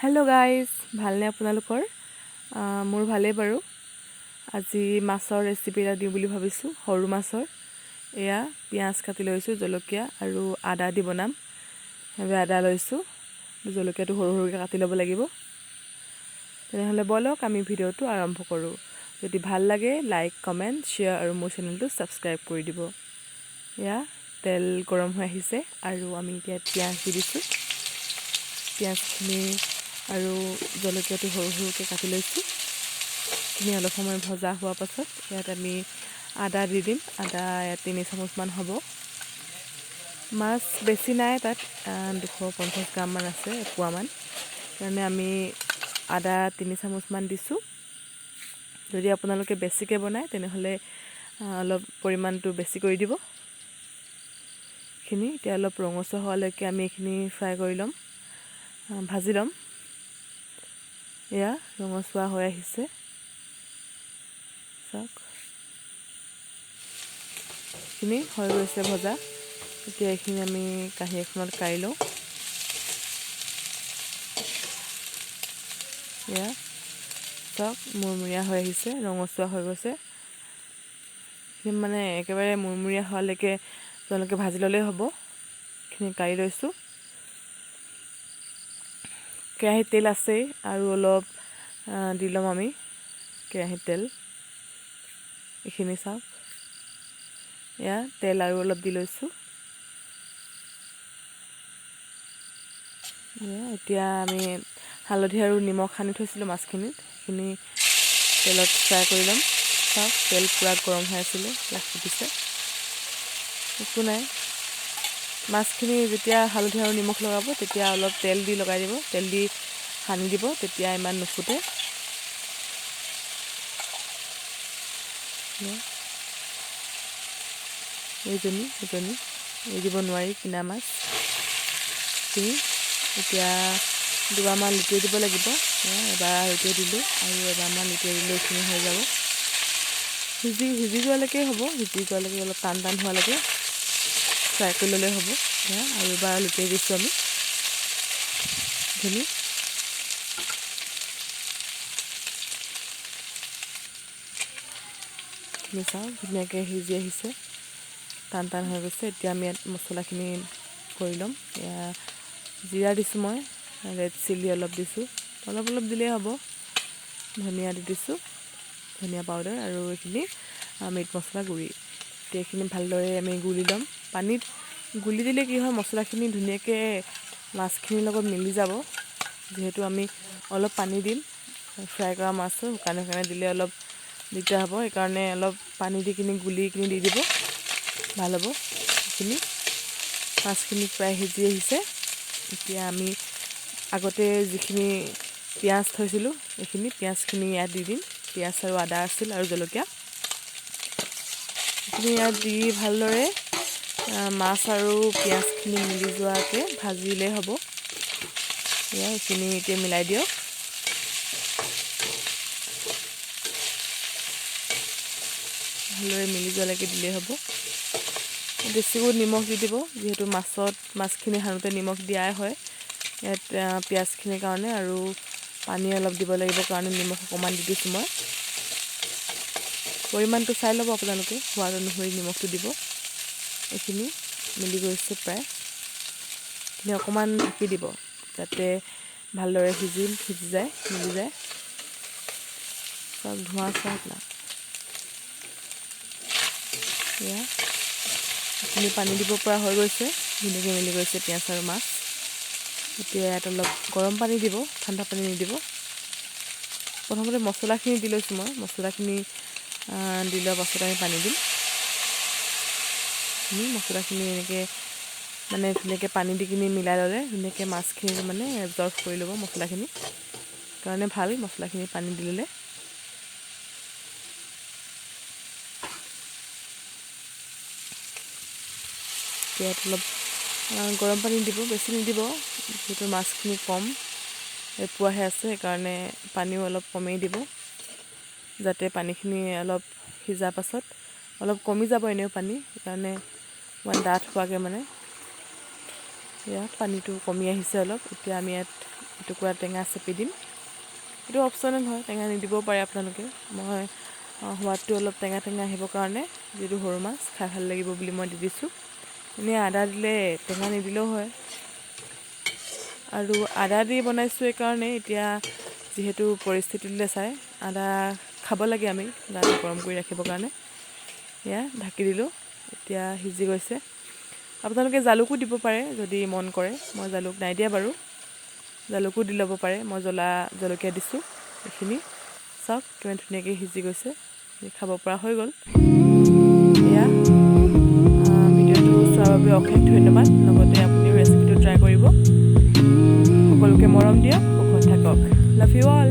Hello' guys, ভালনে আপোনালোকৰ? মোৰ ভালেই বাৰু। আজি মাছৰ ৰেচিপি এটা দিওঁ বুলি ভাবিছোঁ, সৰু মাছৰ। এয়া পিঁয়াজ কাটি লৈছোঁ, জলকীয়া আৰু আদা দি বনাম। সেইবাবে আদা লৈছোঁ, জলকীয়াটো সৰু সৰুকৈ কাটি ল'ব লাগিব। তেনেহ'লে ব'লক আমি ভিডিঅ'টো আৰম্ভ কৰোঁ। যদি ভাল লাগে লাইক, কমেণ্ট, শ্বেয়াৰ আৰু মোৰ চেনেলটো ছাবস্ক্ৰাইব কৰি দিব। এয়া তেল গৰম হৈ আহিছে আৰু আমি এতিয়া পিঁয়াজ দি দিছোঁ। পিঁয়াজখিনি আৰু জলকীয়াটো সৰু সৰুকৈ কাটি লৈছোঁ। এইখিনি অলপ সময় ভজা হোৱাৰ পাছত ইয়াত আমি আদা দি দিম। আদা ইয়াত 3 চামুচমান হ'ব। মাছ বেছি নাই তাত, 250 গ্ৰামমান আছে, এপোৱামান। সেইকাৰণে আমি আদা 3 চামুচমান দিছোঁ। যদি আপোনালোকে বেছিকৈ বনায় তেনেহ'লে অলপ পৰিমাণটো বেছি কৰি দিব। এইখিনি এতিয়া অলপ ৰঙচুৱা হোৱালৈকে আমি এইখিনি ফ্ৰাই কৰি ল'ম, ভাজি ল'ম। এয়া ৰঙচুৱা হৈ আহিছে, চাওক এইখিনি হৈ গৈছে ভজা। এতিয়া এইখিনি আমি কাঁহী এখনত কাঢ়ি লওঁ। এয়া চাওক মুৰমুৰীয়া হৈ আহিছে, ৰঙচুৱা হৈ গৈছে। এইখিনি মানে একেবাৰে মুৰমুৰীয়া হোৱালৈকে তেওঁলোকে ভাজি ল'লেই হ'ব। এইখিনি কাঢ়ি লৈছোঁ। কেৰাহীত তেল আছেই আৰু অলপ দি ল'ম আমি কেৰাহীত তেল। এইখিনি চাওক, এয়া তেল আৰু অলপ দি লৈছোঁ। এতিয়া আমি হালধি আৰু নিমখ সানি থৈছিলোঁ মাছখিনিত, সেইখিনি তেলত ফ্ৰাই কৰি ল'ম। চাওক তেল পূৰা গৰম হৈ আছিলে, ফুটিছে। একো নাই, মাছখিনি যেতিয়া হালধি আৰু নিমখ লগাব তেতিয়া অলপ তেল দি লগাই দিব, তেল দি সানি দিব, তেতিয়া ইমান নুফুটে। এইজনী এৰি দিব নোৱাৰি, কিনা মাছ। এতিয়া দুবাৰমান লুটিয়াই দিব লাগিব। এবাৰ লুটিয়াই দিলোঁ আৰু এবাৰমান লুটিয়াই দিলোঁ, এইখিনি হৈ যাব। সিজি যোৱালৈকে হ'ব, সিজি যোৱালৈকে অলপ টান হোৱালৈকে ফ্ৰাই কৰি ল'লেই হ'ব। আৰু এবাৰ লুটিয়াই দিছোঁ আমি এইখিনি। এইখিনি চাওক ধুনীয়াকৈ সিজি আহিছে, টান হৈ গৈছে। এতিয়া আমি ইয়াত মছলাখিনি কৰি ল'ম। এয়া জিৰা দিছোঁ, মই ৰেড চিলি অলপ দিছোঁ, অলপ দিলেই হ'ব। ধনিয়া দি দিছোঁ, ধনিয়া পাউডাৰ, আৰু এইখিনি মিট মছলা গুড়ি। এতিয়া এইখিনি ভালদৰে আমি গুলি ল'ম। পানীত গুলি দিলে কি হয়, মছলাখিনি ধুনীয়াকৈ মাছখিনিৰ লগত মিলি যাব। যিহেতু আমি অলপ পানী দিম, ফ্ৰাই কৰা মাছটো শুকানে দিলে অলপ দিগদাৰ হ'ব। সেইকাৰণে অলপ পানী দি গুলি দি দিব, ভাল হ'ব। এইখিনি মাছখিনি প্ৰায় সিজি আহিছে। এতিয়া আমি আগতে যিখিনি পিঁয়াজ থৈছিলোঁ, এইখিনি পিঁয়াজখিনি ইয়াত দি দিম। পিঁয়াজ আৰু আদা আছিল আৰু জলকীয়া, এইখিনি ইয়াত দি ভালদৰে মাছ আৰু পিঁয়াজখিনি মিলি যোৱাকৈ ভাজিলেই হ'ব। এইখিনি এতিয়া মিলাই দিয়ক। ভালদৰে মিলি যোৱালৈকে দিলেই হ'ব। বেছিকৈ নিমখ দি দিব, যিহেতু মাছখিনি সানোতে নিমখ দিয়াই হয় ইয়াত পিঁয়াজখিনিৰ কাৰণে, আৰু পানী অলপ দিব লাগিব কাৰণে নিমখ অকণমান দি দিছোঁ মই। পৰিমাণটো চাই ল'ব আপোনালোকে, সোৱাদ অনুসৰি নিমখটো দিব। এইখিনি মিলি গৈছে প্ৰায়। এইখিনি অকণমান ঢাকি দিব যাতে ভালদৰে সিজি যায়, মিলি যায়। চাওক ধোঁৱা চাওক না, এয়া এইখিনি পানী দিব পৰা হৈ গৈছে, ধুনীয়াকৈ মিলি গৈছে পিঁয়াজ আৰু মাছ। এতিয়া ইয়াত অলপ গৰম পানী দিব, ঠাণ্ডা পানী নিদিব। প্ৰথমতে মছলাখিনি দি লৈছোঁ মই, মছলাখিনি দি লোৱাৰ পাছত আমি পানী দিম। মছলাখিনি এনেকৈ ধুনীয়াকৈ পানী দি মিলাই ল'লে ধুনীয়াকৈ মাছখিনি এবজৰ্ব কৰি ল'ব মছলাখিনি। কাৰণে ভাল মছলাখিনি পানী দি ল'লে। ইয়াত অলপ গৰম পানী দিব, বেছি নিদিব, যিহেতু মাছখিনি কম এপোৱাহে আছে। সেইকাৰণে পানীও অলপ কমেই দিব, যাতে পানীখিনি অলপ সিজাৰ পাছত অলপ কমি যাব এনেও পানী। সেইকাৰণে অকণমান ডাঠ হোৱাকৈ ইয়াত পানীটো কমি আহিছে অলপ। এতিয়া আমি ইয়াত এটুকুৰা টেঙা চেপি দিম। এইটো অপশ্যনেল হয়, টেঙা নিদিবও পাৰে আপোনালোকে। মই সোৱাদটো অলপ টেঙা টেঙা আহিবৰ কাৰণে যিহেতু সৰু মাছ খাই ভাল লাগিব বুলি মই দি দিছোঁ। এনেই আদা দিলে টেঙা নিদিলেও হয়। আৰু আদা দি বনাইছোঁ এইকাৰণে, এতিয়া যিহেতু পৰিস্থিতিলৈ চাই আদা খাব লাগে আমি গাটো গৰম কৰি ৰাখিবৰ কাৰণে। এয়া ঢাকি দিলোঁ, এতিয়া সিজি গৈছে। আপোনালোকে জালুকো দিব পাৰে যদি মন কৰে। মই জালুক নাই দিয়া বাৰু, জালুকো দি ল'ব পাৰে। মই জলকীয়া দিছোঁ। এইখিনি চাওক কিমান ধুনীয়াকৈ সিজি গৈছে, খাব পৰা হৈ গ'ল। এয়া ভিডিঅ'টো চোৱাৰ বাবে অশেষ ধন্যবাদ। লগতে আপুনিও ৰেচিপিটো ট্ৰাই কৰিব। সকলোকে মৰম দিয়ক, সুখত থাকক। Love you all.